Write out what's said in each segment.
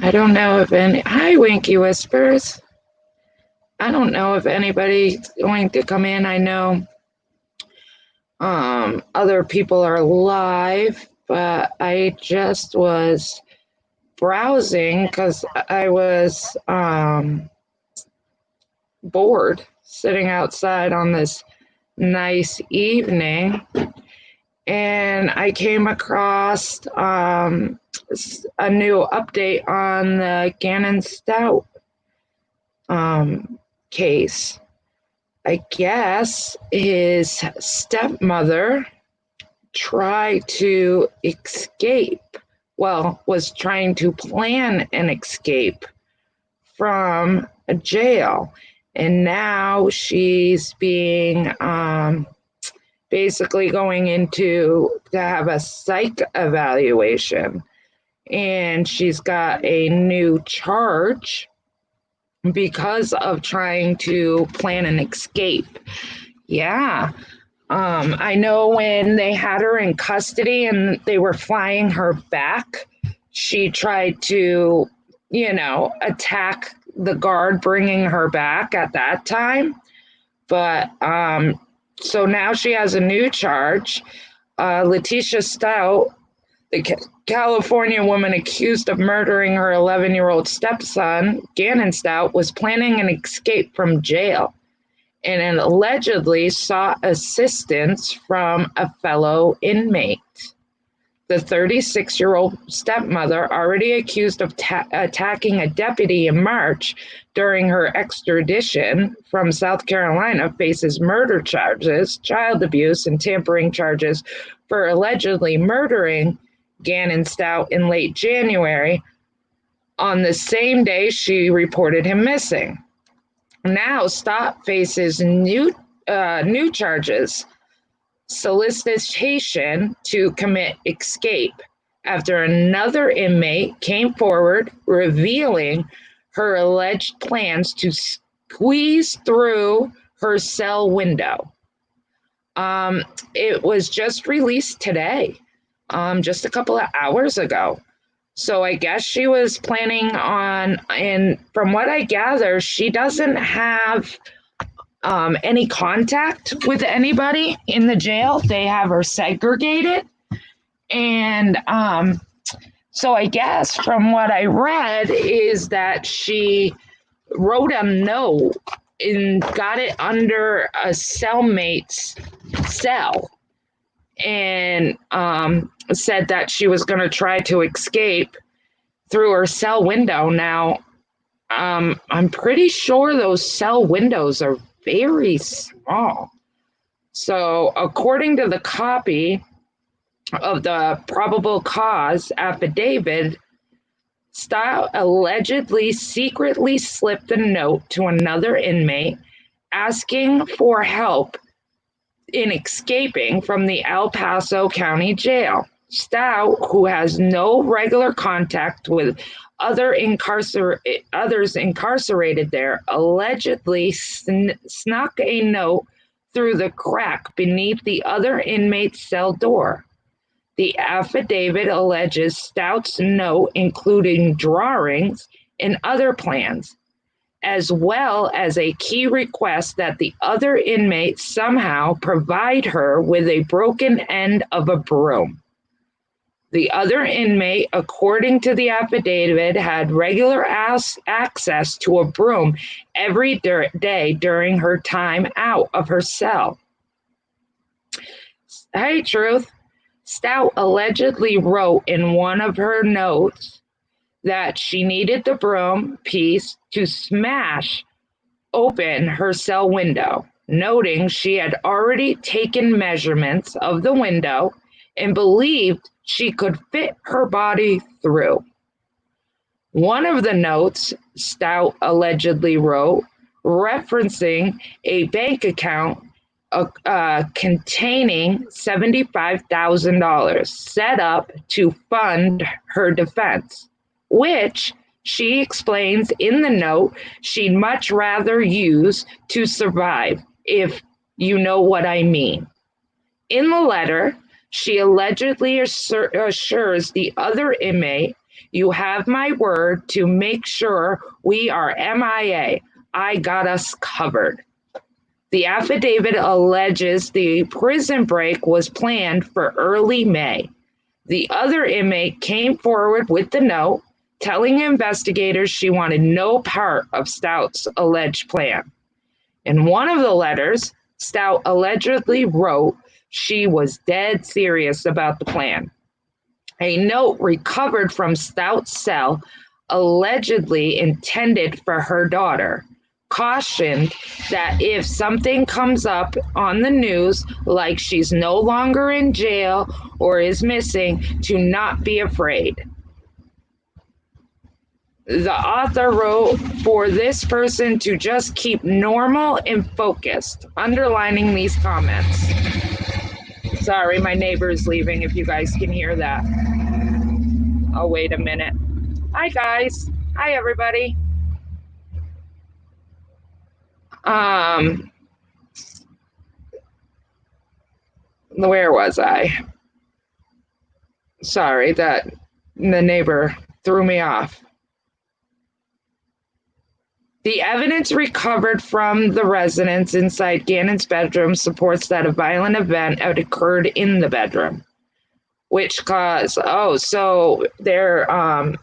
I don't know if any. Hi, Winky Whispers. I don't know if anybody's going to come in. I know other people are live, but I just was browsing because I was bored sitting outside on this nice evening, and I came across a new update on the Gannon Stauch case. I guess his stepmother tried to escape, was trying to plan an escape from a jail. And now she's being basically going to have a psych evaluation. And she's got a new charge because of trying to plan an escape. Yeah. I know when they had her in custody and they were flying her back, she tried to, attack the guard bringing her back at that time. But so now she has a new charge. Letitia Stout, the California woman accused of murdering her 11-year-old stepson, Gannon Stauch, was planning an escape from jail and allegedly sought assistance from a fellow inmate. The 36-year-old stepmother, already accused of attacking a deputy in March during her extradition from South Carolina, faces murder charges, child abuse, and tampering charges for allegedly murdering Gannon Stauch in late January, on the same day she reported him missing. Now Stauch faces new charges: solicitation to commit escape after another inmate came forward revealing her alleged plans to squeeze through her cell window. It was just released today, just a couple of hours ago. So I guess she was planning on, and from what I gather, she doesn't have any contact with anybody in the jail. They have her segregated. And so I guess from what I read is that she wrote a note and got it under a cellmate's cell, and said that she was going to try to escape through her cell window. Now, I'm pretty sure those cell windows are very small. So, according to the copy of the probable cause affidavit, Stauch allegedly secretly slipped a note to another inmate asking for help in escaping from the El Paso County Jail. Stauch, who has no regular contact with others incarcerated there, allegedly snuck a note through the crack beneath the other inmate's cell door. The affidavit alleges Stauch's note including drawings and other plans, as well as a key request that the other inmate somehow provide her with a broken end of a broom. The other inmate, according to the affidavit, had regular access to a broom every day during her time out of her cell. Hey, Truth. Stauch allegedly wrote in one of her notes that she needed the broom piece to smash open her cell window, noting she had already taken measurements of the window and believed she could fit her body through. One of the notes Stauch allegedly wrote, referencing a bank account containing $75,000 set up to fund her defense, which she explains in the note she'd much rather use to survive, if you know what I mean. In the letter, she allegedly assures the other inmate You have my word to make sure we are MIA. I got us covered. The affidavit alleges the prison break was planned for early May. The other inmate came forward with the note telling investigators she wanted no part of Stauch's alleged plan. In one of the letters, Stauch allegedly wrote she was dead serious about the plan. A note recovered from Stauch's cell, allegedly intended for her daughter, cautioned that if something comes up on the news, like she's no longer in jail or is missing, to not be afraid. The author wrote for this person to just keep normal and focused, underlining these comments. Sorry, my neighbor's leaving, if you guys can hear that. I'll wait a minute. Hi, guys. Hi, everybody. Where was I? Sorry, that the neighbor threw me off. The evidence recovered from the residence inside Gannon's bedroom supports that a violent event had occurred in the bedroom, which caused, so they're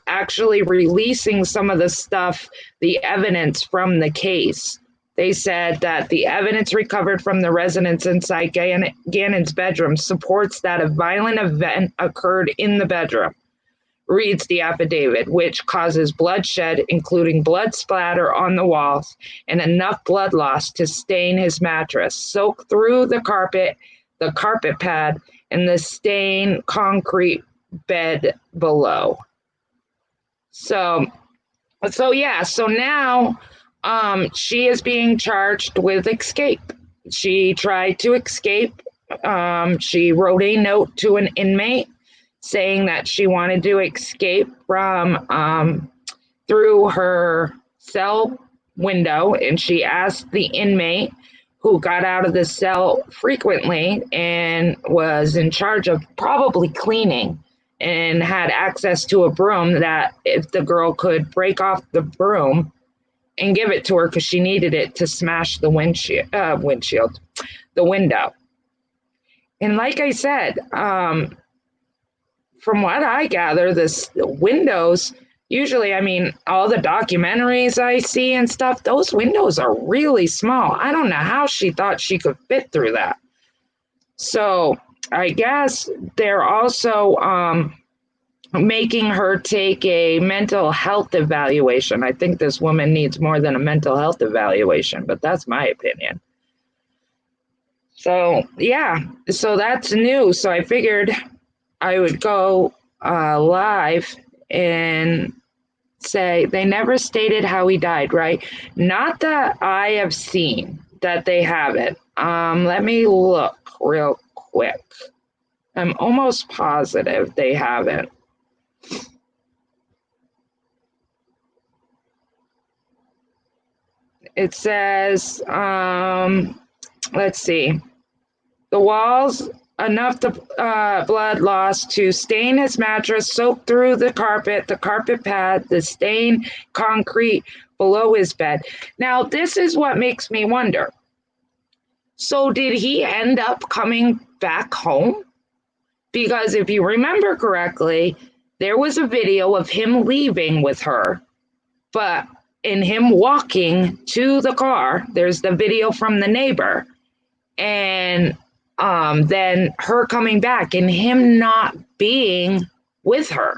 actually releasing some of the stuff, the evidence from the case. They said that the evidence recovered from the residence inside Gannon's bedroom supports that a violent event occurred in the bedroom, reads the affidavit, which causes bloodshed, including blood splatter on the walls and enough blood loss to stain his mattress, soak through the carpet pad, and the stained concrete bed below. So now she is being charged with escape. She tried to escape. She wrote a note to an inmate saying that she wanted to escape from through her cell window, and she asked the inmate, who got out of the cell frequently and was in charge of probably cleaning and had access to a broom, that if the girl could break off the broom and give it to her because she needed it to smash the window. And like I said, from what I gather, the windows, usually, I mean, all the documentaries I see and stuff, those windows are really small. I don't know how she thought she could fit through that. So I guess they're also making her take a mental health evaluation. I think this woman needs more than a mental health evaluation, but that's my opinion. So, yeah, so that's new. So I figured I would go live and say they never stated how he died, right? Not that I have seen that they haven't. Let me look real quick. I'm almost positive they haven't. It says, let's see, the walls, enough blood loss to stain his mattress, soak through the carpet pad, the stained concrete below his bed. Now, this is what makes me wonder. So did he end up coming back home? Because if you remember correctly, there was a video of him leaving with her, but in him walking to the car, there's the video from the neighbor, and then her coming back and him not being with her.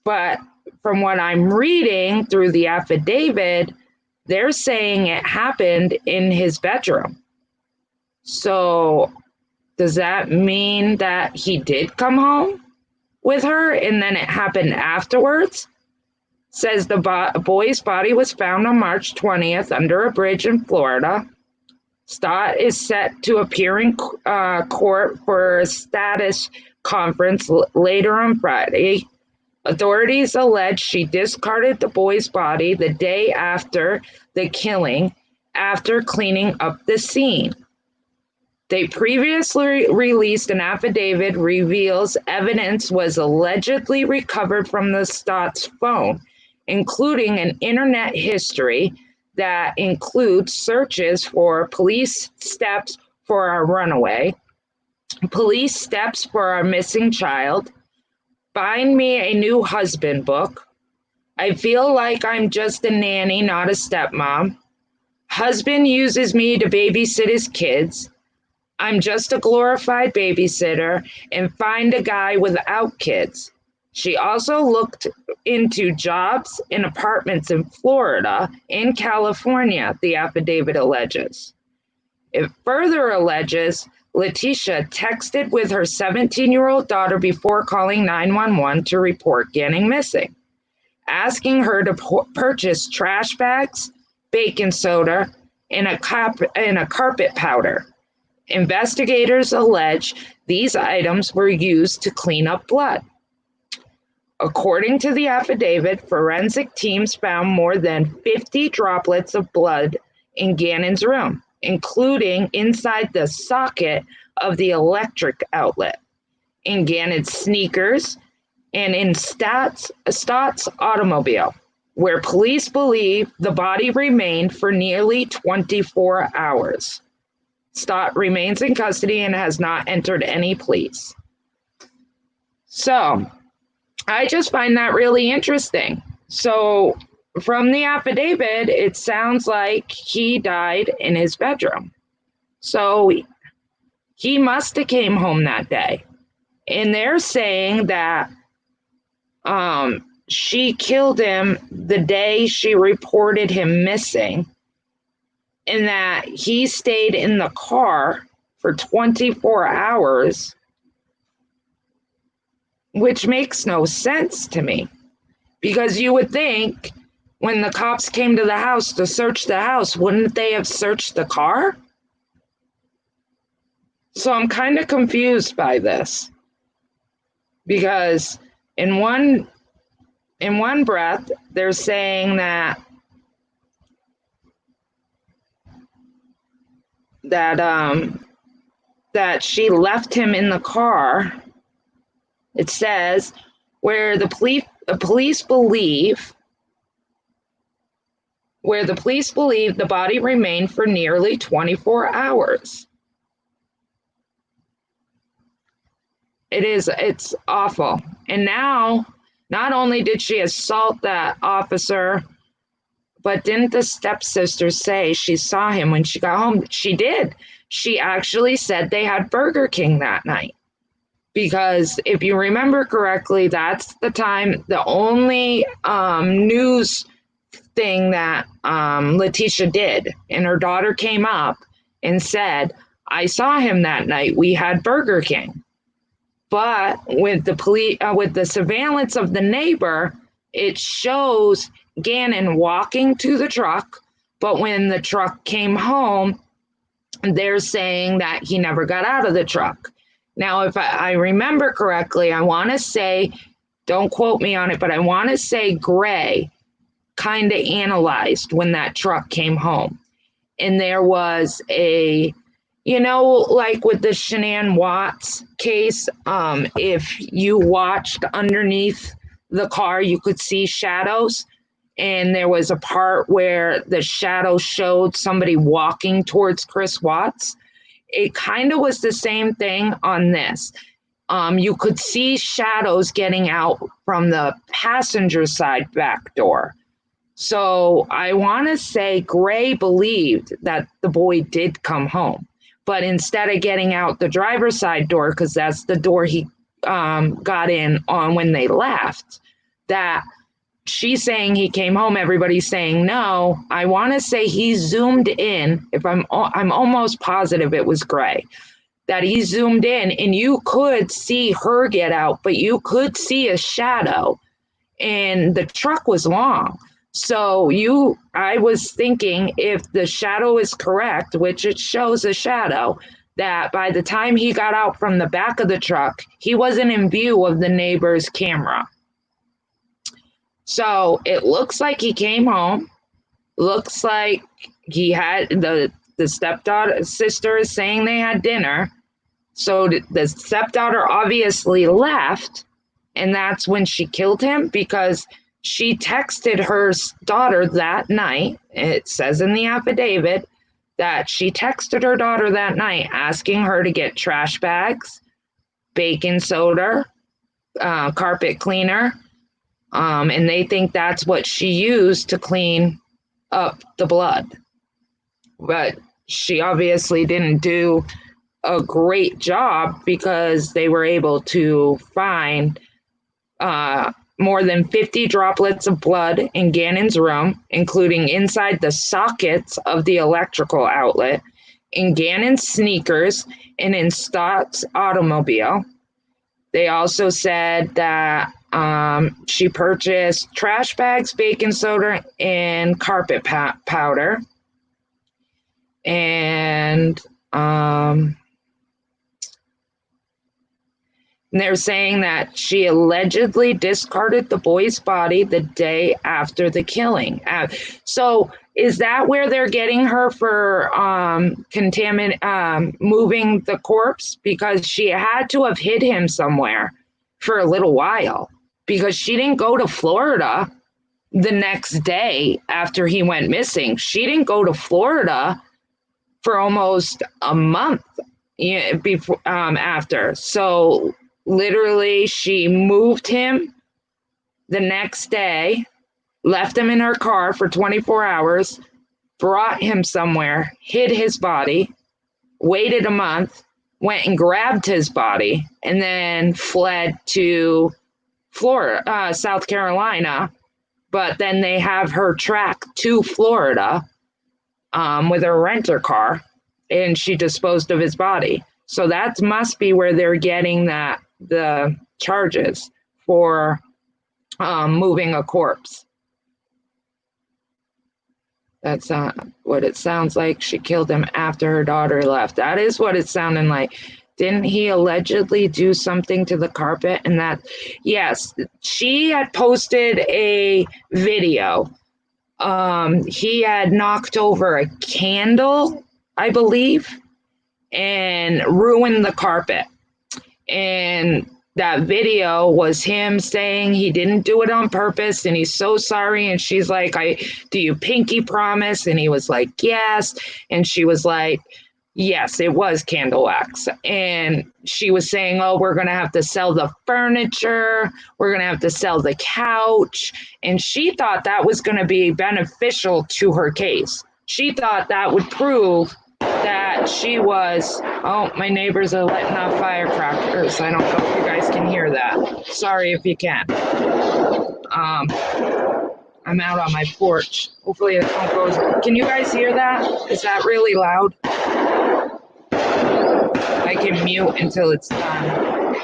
But from what I'm reading through the affidavit, they're saying it happened in his bedroom. So does that mean that he did come home with her and then it happened afterwards? Says the boy's body was found on March 20th under a bridge in Florida. Stott is set to appear in court for a status conference later on Friday. Authorities allege she discarded the boy's body the day after the killing after cleaning up the scene. They previously released an affidavit reveals evidence was allegedly recovered from the Stauch's phone, including an internet history that includes searches for police steps for our runaway, police steps for our missing child, find me a new husband book, I feel like I'm just a nanny, not a stepmom, husband uses me to babysit his kids, I'm just a glorified babysitter, and find a guy without kids. She also looked into jobs and apartments in Florida and California, the affidavit alleges. It further alleges Letitia texted with her 17-year-old daughter before calling 911 to report Gannon missing, asking her to purchase trash bags, baking soda, and a carpet powder. Investigators allege these items were used to clean up blood. According to the affidavit, forensic teams found more than 50 droplets of blood in Gannon's room, including inside the socket of the electric outlet, in Gannon's sneakers, and in Stauch's automobile, where police believe the body remained for nearly 24 hours. Stauch remains in custody and has not entered any pleas. So, I just find that really interesting. So, from the affidavit, it sounds like he died in his bedroom. So, he must have came home that day. And they're saying that she killed him the day she reported him missing, and that he stayed in the car for 24 hours, which makes no sense to me. Because you would think when the cops came to the house to search the house, wouldn't they have searched the car? So I'm kind of confused by this. Because in one breath, they're saying that she left him in the car. It says where the police believe the body remained for nearly 24 hours. It's awful. And now, not only did she assault that officer, but didn't the stepsister say she saw him when she got home? She did. She actually said they had Burger King that night. Because if you remember correctly, that's the time, the only news thing that Letitia did. And her daughter came up and said, I saw him that night. We had Burger King. But with the surveillance of the neighbor, it shows Gannon walking to the truck, but when the truck came home, they're saying that he never got out of the truck. Now, if I remember correctly, I want to say, don't quote me on it, but I want to say Gray kind of analyzed when that truck came home. And there was like with the Shanann Watts case, if you watched underneath the car, you could see shadows. And there was a part where the shadow showed somebody walking towards Chris Watts. It kind of was the same thing on this. You could see shadows getting out from the passenger side back door. So I want to say Gray believed that the boy did come home. But instead of getting out the driver's side door, because that's the door he got in on when they left, that she's saying he came home, everybody's saying no. I want to say he zoomed in. If I'm almost positive it was Gray, that he zoomed in and you could see her get out, but you could see a shadow, and the truck was long. So I was thinking, if the shadow is correct, which it shows a shadow, that by the time he got out from the back of the truck, he wasn't in view of the neighbor's camera. So it looks like he came home. Looks like he had the the stepdaughter sister is saying they had dinner. So the stepdaughter obviously left, and that's when she killed him, because she texted her daughter that night. It says in the affidavit that she texted her daughter that night asking her to get trash bags, baking soda, carpet cleaner, and they think that's what she used to clean up the blood. But she obviously didn't do a great job, because they were able to find more than 50 droplets of blood in Gannon's room, including inside the sockets of the electrical outlet, in Gannon's sneakers, and in Stauch's automobile. They also said that she purchased trash bags, baking soda, and carpet powder. And they're saying that she allegedly discarded the boy's body the day after the killing. So is that where they're getting her for moving the corpse? Because she had to have hid him somewhere for a little while, because she didn't go to Florida the next day after he went missing. She didn't go to Florida for almost a month before after. So literally, she moved him the next day, left him in her car for 24 hours, brought him somewhere, hid his body, waited a month, went and grabbed his body, and then fled to Florida, South Carolina. But then they have her track to Florida with a renter car, and she disposed of his body. So that must be where they're getting the charges for moving a corpse. That's not what it sounds like. She killed him after her daughter left. That is what it's sounding like. Didn't he allegedly do something to the carpet? And that, yes, she had posted a video. He had knocked over a candle, I believe, and ruined the carpet. And that video was him saying he didn't do it on purpose and he's so sorry. And she's like, do you pinky promise? And he was like, yes. And she was like, yes, it was candle wax. And she was saying, oh, we're going to have to sell the furniture. We're going to have to sell the couch. And she thought that was going to be beneficial to her case. She thought that would prove that she was, oh, my neighbors are letting off firecrackers. I don't know if you guys can hear that. Sorry if you can. I'm out on my porch. Hopefully it don't go. Can you guys hear that? Is that really loud? I can mute until it's done.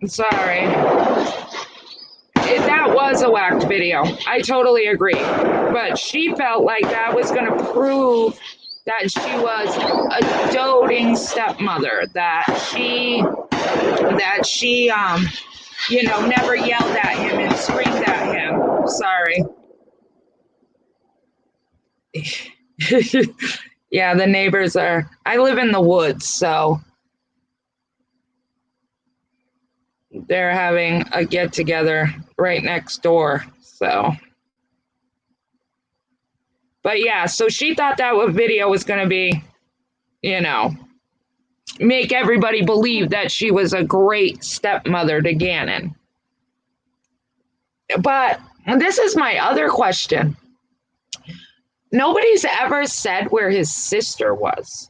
Sorry. That was a whacked video. I totally agree. But she felt like that was going to prove that she was a doting stepmother, that she never yelled at him and screamed at him. Sorry. Yeah, the neighbors I live in the woods, so they're having a get together right next door. So, but yeah, so she thought that video was going to be, make everybody believe that she was a great stepmother to Gannon. But this is my other question. Nobody's ever said where his sister was.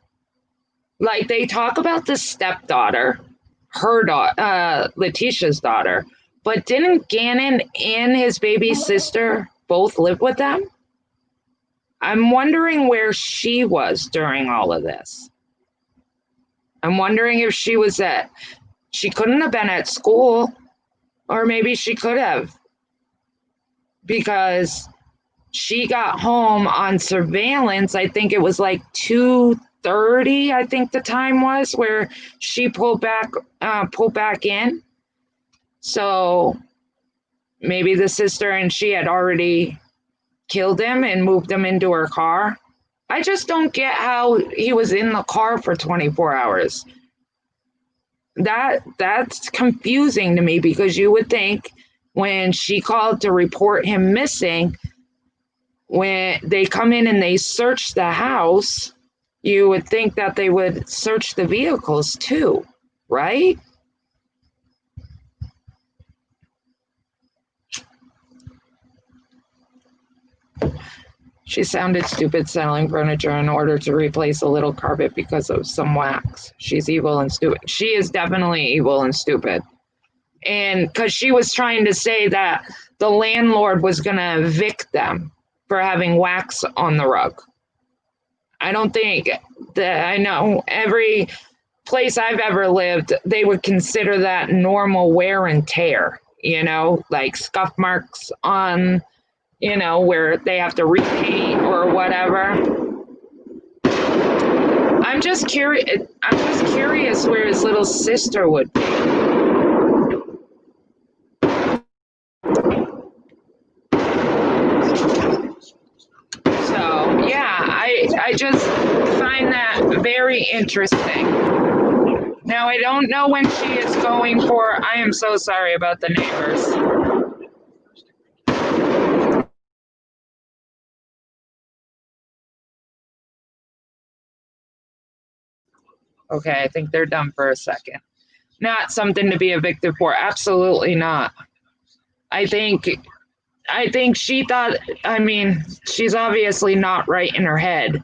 Like, they talk about the stepdaughter, her daughter, Letitia's daughter, but didn't Gannon and his baby sister both live with them? I'm wondering where she was during all of this. I'm wondering if she couldn't have been at school, or maybe she could have, because she got home on surveillance. I think it was like 30, I think the time was, where she pulled back in. So maybe the sister and she had already killed him and moved him into her car. I just don't get how he was in the car for 24 hours. That's confusing to me, because you would think when she called to report him missing, when they come in and they search the house, you would think that they would search the vehicles too, right? She sounded stupid selling furniture in order to replace a little carpet because of some wax. She's evil and stupid. She is definitely evil and stupid. And because she was trying to say that the landlord was going to evict them for having wax on the rug. I don't think that, I know every place I've ever lived, they would consider that normal wear and tear, like scuff marks on, where they have to repaint or whatever. I'm just curious where his little sister would be. So, yeah, I just find that very interesting. Now, I don't know when she is going for, I am so sorry about the neighbors. Okay, I think they're done for a second. Not something to be evicted for. Absolutely not. I think she thought, she's obviously not right in her head.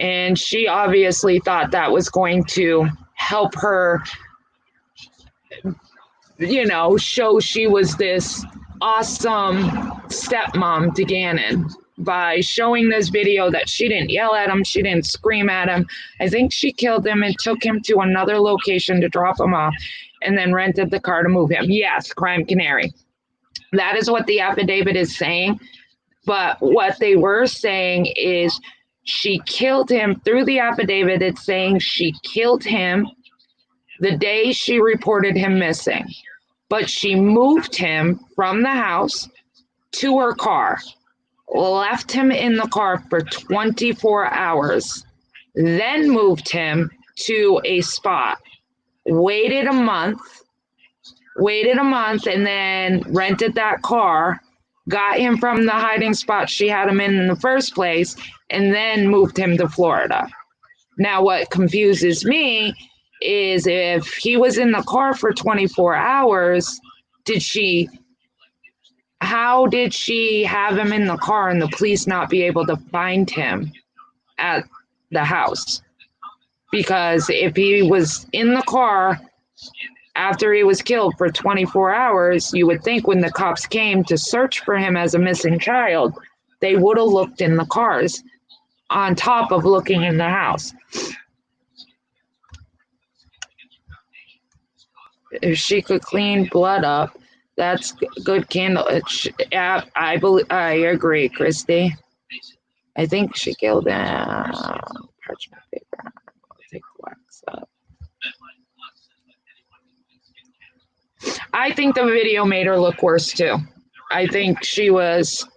And she obviously thought that was going to help her, show she was this awesome stepmom to Gannon by showing this video that she didn't yell at him, she didn't scream at him. I think she killed him and took him to another location to drop him off and then rented the car to move him. Yes, crime canary. That is what the affidavit is saying. But what they were saying is she killed him. Through the affidavit, it's saying she killed him the day she reported him missing. But she moved him from the house to her car, left him in the car for 24 hours, then moved him to a spot, waited a month, and then rented that car, got him from the hiding spot she had him in the first place, and then moved him to Florida. Now, what confuses me is if he was in the car for 24 hours, how did she have him in the car and the police not be able to find him at the house? Because if he was in the car after he was killed for 24 hours, you would think when the cops came to search for him as a missing child, they would have looked in the cars on top of looking in the house. If she could clean blood up, that's good candle. Yeah, I agree, Christy. I think she killed him. Parchment paper. I'll take wax up. I think the video made her look worse too. I think she was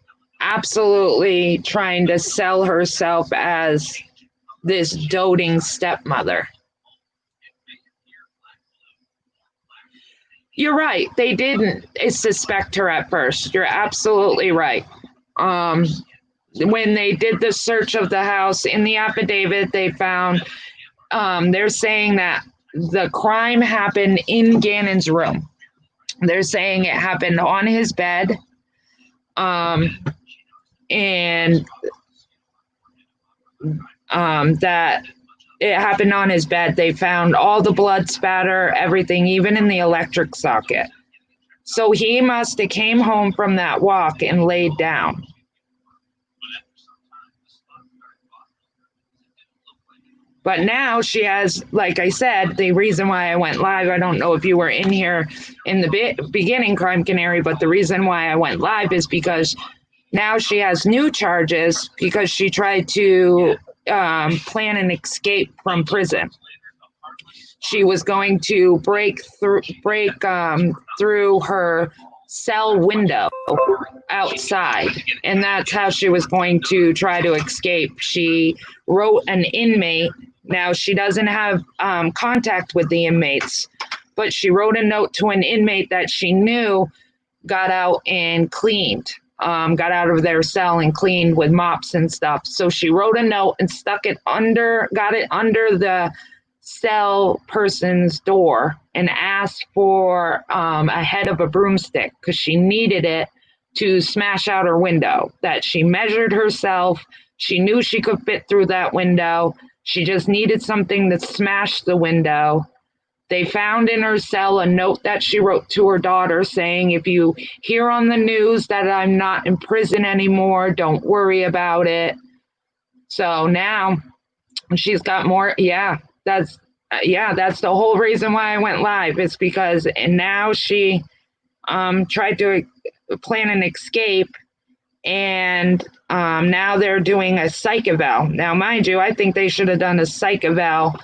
absolutely trying to sell herself as this doting stepmother. You're right. They didn't suspect her at first. You're absolutely right. When they did the search of the house, in the affidavit, they found, they're saying that the crime happened in Gannon's room. They're saying it happened on his bed. And that it happened on his bed. They found all the blood spatter, everything, even in the electric socket. So he must have came home from that walk and laid down. But now she has, like I said, the reason why I went live, I don't know if you were in here in the beginning, Crime Canary, but the reason why I went live is because now she has new charges because she tried to plan an escape from prison. She was going to break through her cell window outside, and that's how she was going to try to escape. She wrote an inmate. Now she doesn't have contact with the inmates, but she wrote a note to an inmate that she knew got out and cleaned, got out of their cell and cleaned with mops and stuff. So she wrote a note and got it under the cell person's door and asked for a head of a broomstick because she needed it to smash out her window. That she measured herself. She knew she could fit through that window. She just needed something to smash the window. They found in her cell a note that she wrote to her daughter saying, if you hear on the news that I'm not in prison anymore, don't worry about it. So now she's got more. That's the whole reason why I went live. It's because and now she tried to plan an escape, and now they're doing a psych eval. Now, mind you, I think they should have done a psych eval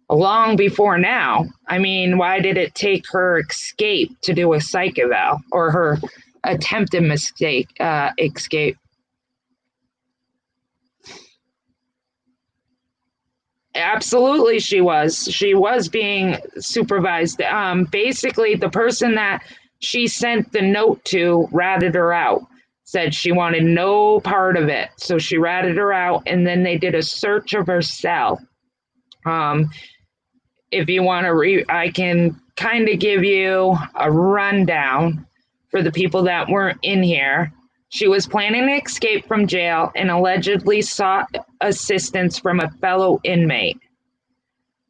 long before now. I mean, why did it take her escape to do a psych eval, or her attempted escape? Absolutely, she was. She was being supervised. Basically, the person that she sent the note to ratted her out, said she wanted no part of it. So she ratted her out, and then they did a search of her cell. If you want to I can kind of give you a rundown for the people that weren't in here. She was planning to escape from jail and allegedly sought assistance from a fellow inmate.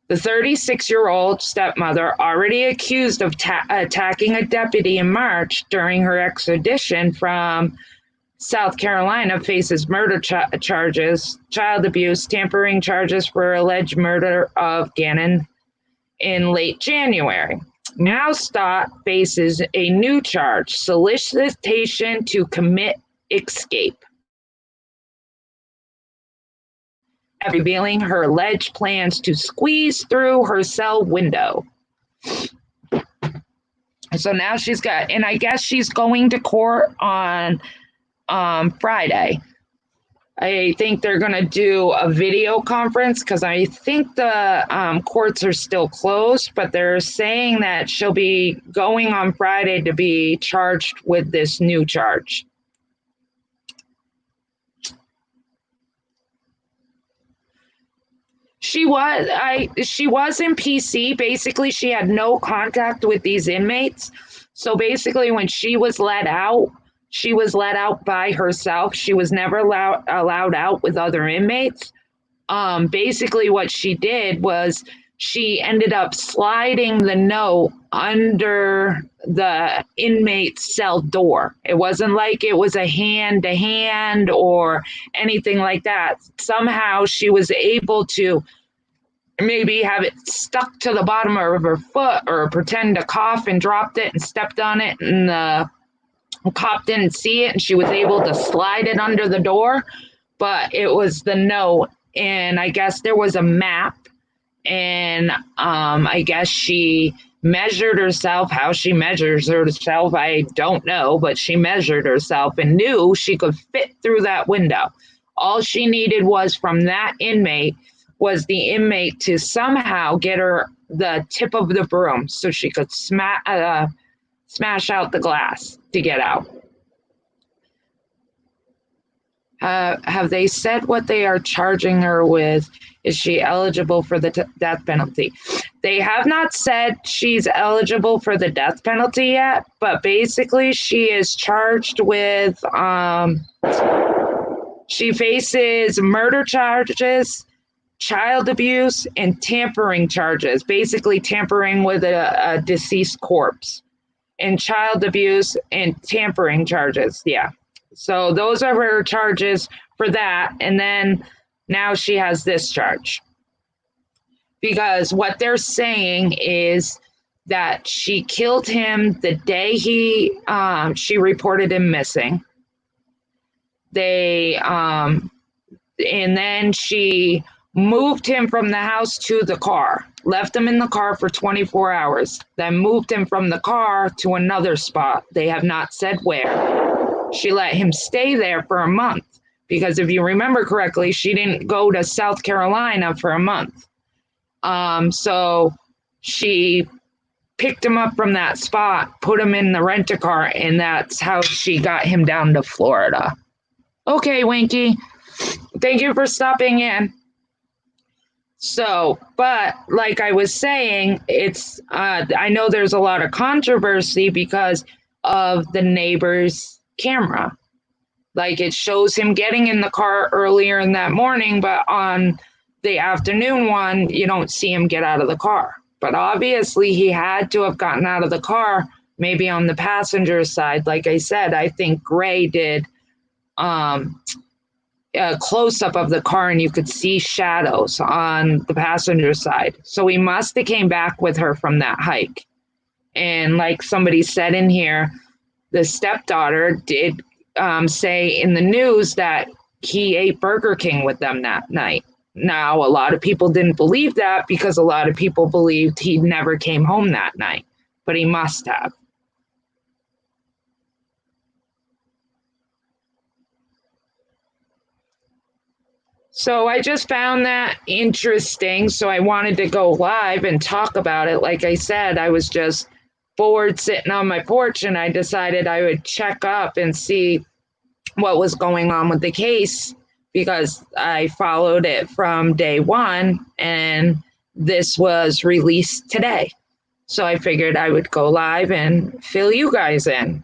The 36-year-old stepmother, already accused of attacking a deputy in March during her extradition from South Carolina, faces murder charges, child abuse, tampering charges for alleged murder of Gannon in late January. Now Stauch faces a new charge, solicitation to commit escape, revealing her alleged plans to squeeze through her cell window. So now she's got, and I guess she's going to court on Friday. I think they're going to do a video conference because I think the courts are still closed, but they're saying that she'll be going on Friday to be charged with this new charge. She was in PC. Basically, she had no contact with these inmates. So basically, when she was let out by herself. She was never allowed out with other inmates. Basically, what she did was she ended up sliding the note under the inmate's cell door. It wasn't like it was a hand-to-hand or anything like that. Somehow she was able to maybe have it stuck to the bottom of her foot, or pretend to cough and dropped it and stepped on it, and the cop didn't see it, and she was able to slide it under the door. But it was the note, and I guess there was a map, and I guess she measured herself. How she measures herself, I don't know, but she measured herself and knew she could fit through that window. All she needed was from that inmate was the inmate to somehow get her the tip of the broom so she could smash out the glass to get out. Have they said what they are charging her with? Is she eligible for the death penalty? They have not said she's eligible for the death penalty yet, but basically she is charged with, she faces murder charges, child abuse, and tampering charges, basically tampering with a deceased corpse. And child abuse and tampering charges. Yeah. So those are her charges for that. And then now she has this charge. Because what they're saying is that she killed him the day she reported him missing. and then she moved him from the house to the car, left him in the car for 24 hours, then moved him from the car to another spot. They have not said where. She let him stay there for a month because if you remember correctly, she didn't go to South Carolina for a month. So she picked him up from that spot, put him in the rent-a-car, and that's how she got him down to Florida. Okay, Winky. Thank you for stopping in. So, but like I was saying, it's I know there's a lot of controversy because of the neighbor's camera. Like it shows him getting in the car earlier in that morning, but on the afternoon one, you don't see him get out of the car. But obviously he had to have gotten out of the car, maybe on the passenger side. Like I said, I think Gray did a close-up of the car and you could see shadows on the passenger side. So he must have came back with her from that hike. And like somebody said in here, the stepdaughter did say in the news that he ate Burger King with them that night. Now, a lot of people didn't believe that because a lot of people believed he never came home that night, but he must have. So I just found that interesting. So I wanted to go live and talk about it. Like I said, I was just bored sitting on my porch and I decided I would check up and see what was going on with the case because I followed it from day one and this was released today. So I figured I would go live and fill you guys in.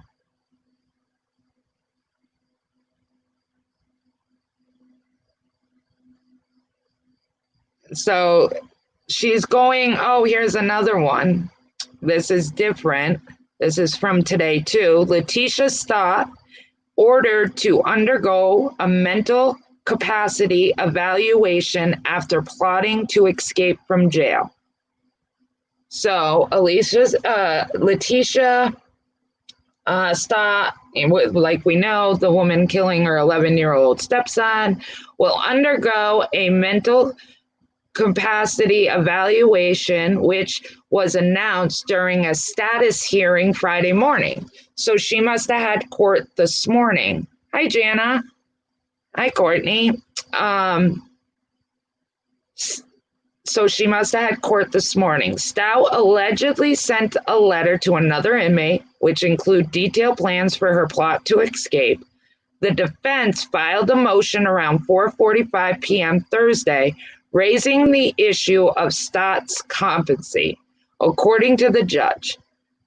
So she's going, oh, here's another one. This is different. This is from today too. Letitia Stott ordered to undergo a mental capacity evaluation after plotting to escape from jail. So Letitia Stott, like we know, the woman killing her 11-year-old stepson, will undergo a mental capacity evaluation, which was announced during a status hearing Friday morning. So she must have had court this morning. Hi, Jana. Hi, Courtney. So she must have had court this morning. Stauch allegedly sent a letter to another inmate, which include detailed plans for her plot to escape. The defense filed a motion around 4:45 p.m. Thursday, raising the issue of Stott's competency. According to the judge,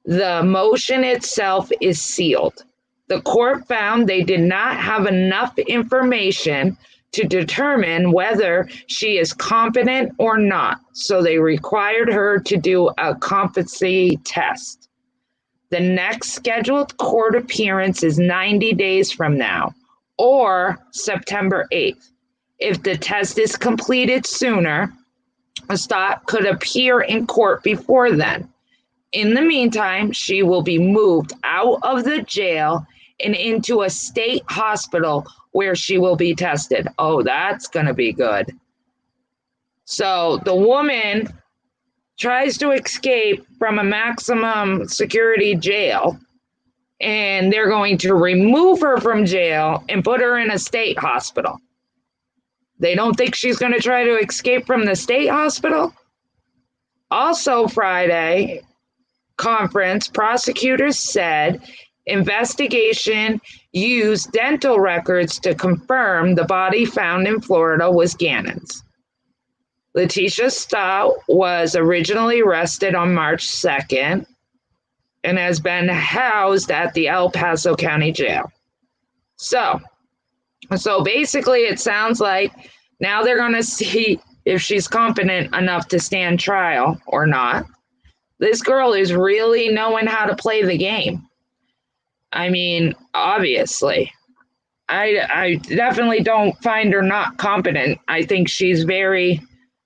the motion itself is sealed. The court found they did not have enough information to determine whether she is competent or not, so they required her to do a competency test. The next scheduled court appearance is 90 days from now, or September 8th. If the test is completed sooner, Stott could appear in court before then. In the meantime, she will be moved out of the jail and into a state hospital where she will be tested. Oh, that's going to be good. So the woman tries to escape from a maximum security jail, and they're going to remove her from jail and put her in a state hospital. They don't think she's going to try to escape from the state hospital? Also Friday conference, prosecutors said investigation used dental records to confirm the body found in Florida was Gannon's. Letitia Stott was originally arrested on March 2nd and has been housed at the El Paso County Jail. So basically it sounds like now they're going to see if she's competent enough to stand trial or not. This girl is really knowing how to play the game. I mean, obviously. I definitely don't find her not competent. I think she's very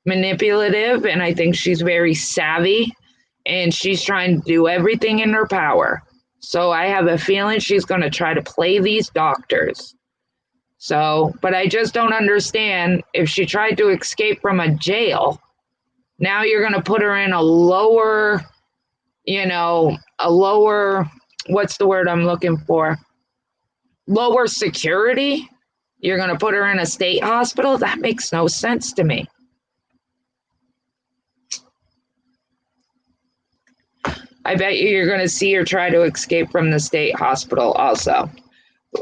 manipulative and I think she's very savvy and she's trying to do everything in her power. So I have a feeling she's going to try to play these doctors. So, but I just don't understand, if she tried to escape from a jail, now you're going to put her in a lower, a lower, what's the word I'm looking for? Lower security. You're going to put her in a state hospital? That makes no sense to me. I bet you're going to see her try to escape from the state hospital also.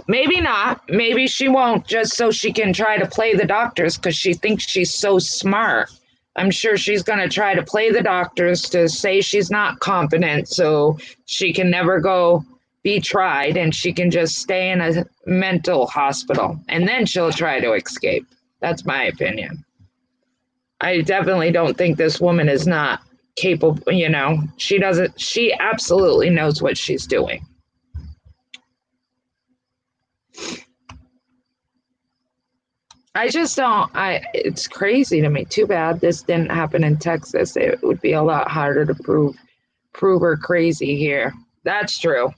Maybe not. Maybe she won't, just so she can try to play the doctors because she thinks she's so smart. I'm sure she's going to try to play the doctors to say she's not competent so she can never go be tried and she can just stay in a mental hospital and then she'll try to escape. That's my opinion. I definitely don't think this woman is not capable, she absolutely knows what she's doing. I just don't, it's crazy to me. Too bad this didn't happen in Texas. It would be a lot harder to prove her crazy here. That's true.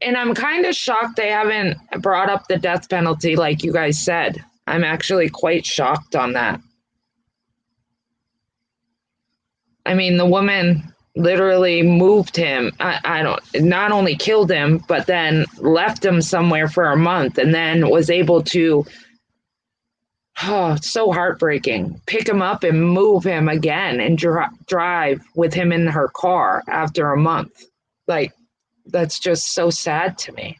And I'm kind of shocked they haven't brought up the death penalty like you guys said. I'm actually quite shocked on that. I mean, the woman literally moved him. Not only killed him, but then left him somewhere for a month and then was able to, it's so heartbreaking, pick him up and move him again and drive with him in her car after a month. Like, that's just so sad to me.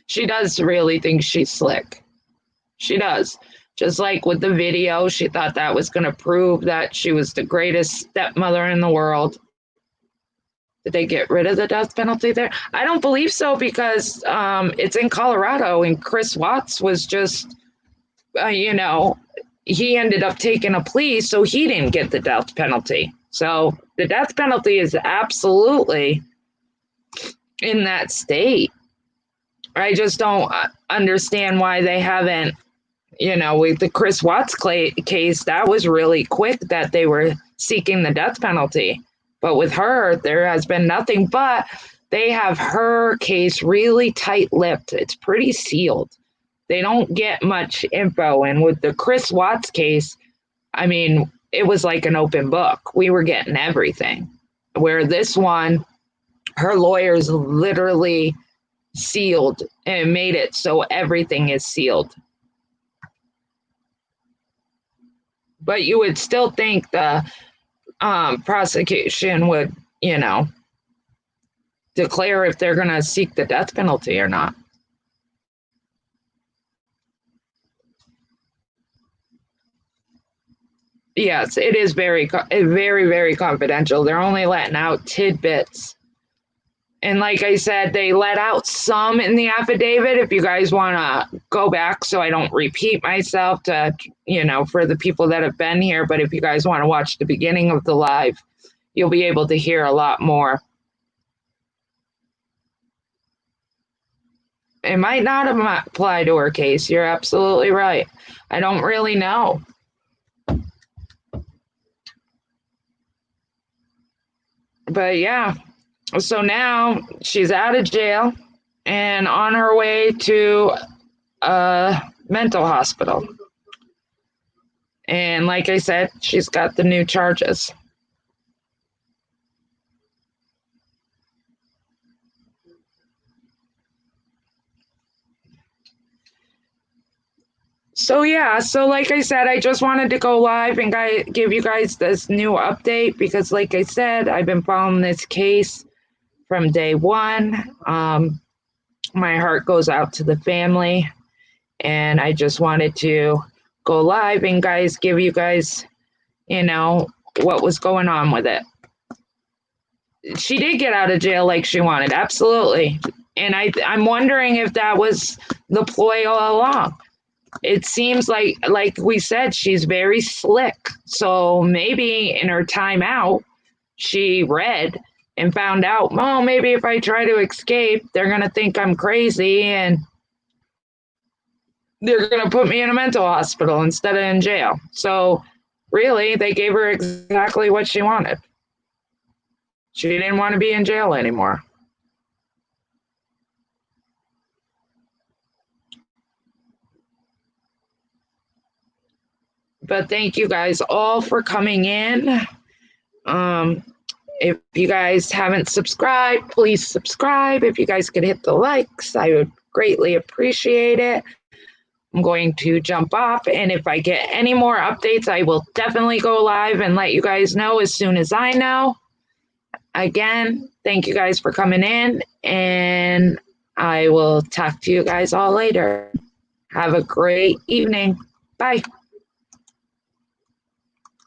She does really think she's slick. She does. Just like with the video, she thought that was going to prove that she was the greatest stepmother in the world. Did they get rid of the death penalty there? I don't believe so because it's in Colorado and Chris Watts was just, he ended up taking a plea, so he didn't get the death penalty. So the death penalty is absolutely in that state. I just don't understand why they haven't, with the Chris Watts case, that was really quick that they were seeking the death penalty. But with her, there has been nothing, but they have her case really tight-lipped. It's pretty sealed. They don't get much info. And with the Chris Watts case, I mean, it was like an open book. We were getting everything. Where this one, her lawyers literally sealed and made it so everything is sealed. But you would still think the prosecution would, declare if they're going to seek the death penalty or not. Yes, it is very, very, very confidential. They're only letting out tidbits. And like I said, they let out some in the affidavit. If you guys want to go back so I don't repeat myself to, for the people that have been here, but if you guys want to watch the beginning of the live, you'll be able to hear a lot more. It might not apply to her case. You're absolutely right. I don't really know. But yeah. So now she's out of jail and on her way to a mental hospital. And like I said, she's got the new charges. So yeah, so like I said, I just wanted to go live and give you guys this new update because like I said, I've been following this case from day one. My heart goes out to the family and I just wanted to go live and give you guys, what was going on with it. She did get out of jail like she wanted, absolutely. And I'm wondering if that was the ploy all along. It seems like we said, she's very slick. So maybe in her time out, she read and found out, well, maybe if I try to escape, they're going to think I'm crazy and they're going to put me in a mental hospital instead of in jail. So really, they gave her exactly what she wanted. She didn't want to be in jail anymore. But thank you guys all for coming in. If you guys haven't subscribed, please subscribe. If you guys could hit the likes, I would greatly appreciate it. I'm going to jump off, and if I get any more updates, I will definitely go live and let you guys know as soon as I know. Again, thank you guys for coming in, and I will talk to you guys all later. Have a great evening. Bye.